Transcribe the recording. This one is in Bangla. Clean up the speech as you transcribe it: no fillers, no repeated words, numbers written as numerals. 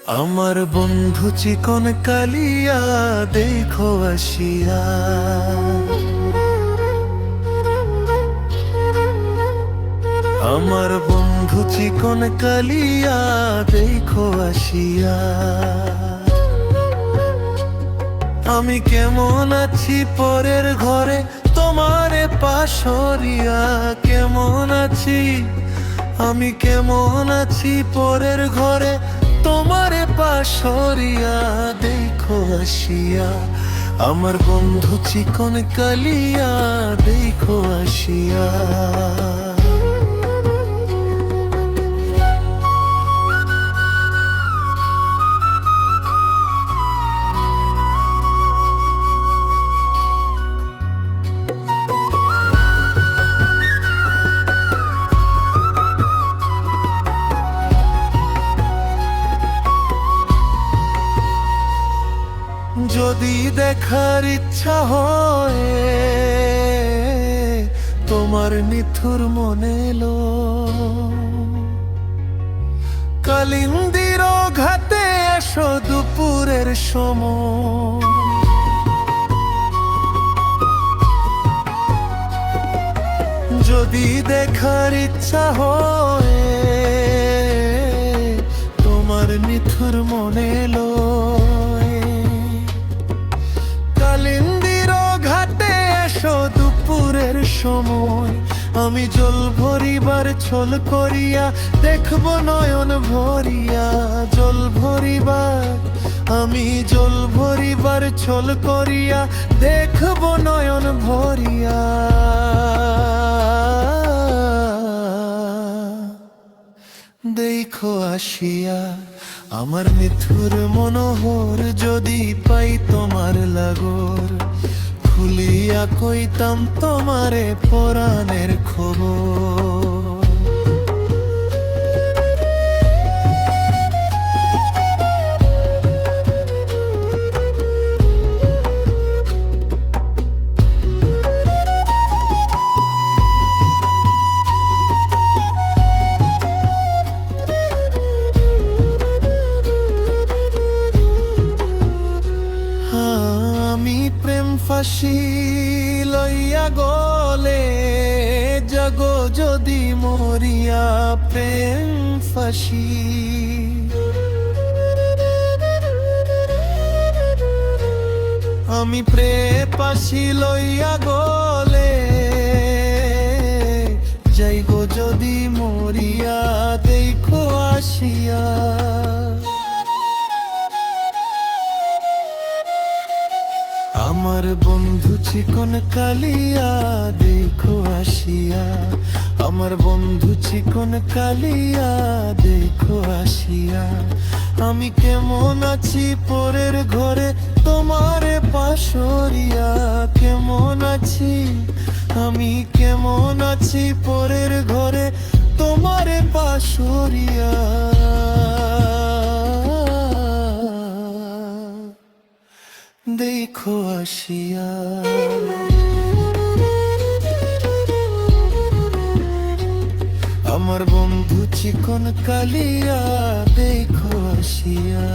আমার বন্ধু চিকন কালিয়া দেখো আসিয়া, আমার বন্ধু চিকন কালিয়া দেখো আসিয়া। আমি কেমন আছি পরের ঘরে তোমারে পাশরিয়া, কেমন আছি আমি কেমন আছি পরের ঘরে তোমারে পাশরিয়া দেখো আসিয়া। আমার বন্ধু চিকন কালিয়া দেখো আসিয়া। যদি দেখার ইচ্ছা হয় তোমার নিথুর মনে লো, কালিন্দির ঘাটে এসো দুপুরের সময়। যদি দেখার ইচ্ছা হয় তোমার নিথুর মনে লো, দুপুরের সময় আমি জল ভরিবার ছল করিয়া দেখব নয়ন ভরিয়া। জল ভরিবার আমি জল ভরিবার ছল করিয়া দেখব নয়ন ভরিয়া। দেখো আসিয়া আমার নিথুর মনোহর, যদি পাই তোমার লাগর খুলিয়া কইতাম তোমারে পরাণের খবর। আমি প্রেম ফাঁসি লইয়া গলে জাগো যদি মরিয়া, প্রেম ফাঁসি আমি প্রেম ফাঁসি লইয়া গলে যাইগো যদি মরিয়া দেখো আসিয়া। আমার বন্ধু চিকন কালিয়া দেখো আসিয়া, আমার বন্ধু চিকন কালিয়া দেখো আসিয়া। আমি কেমন আছি পরের ঘরে তোমারে পাশরিয়া, কেমন আছি আমি কেমন আছি পরের ঘরে তোমারে পাশরিয়া। দেখো আসিয়া। আমার বন্ধু চিকন কালিয়া দেখো আসিয়া।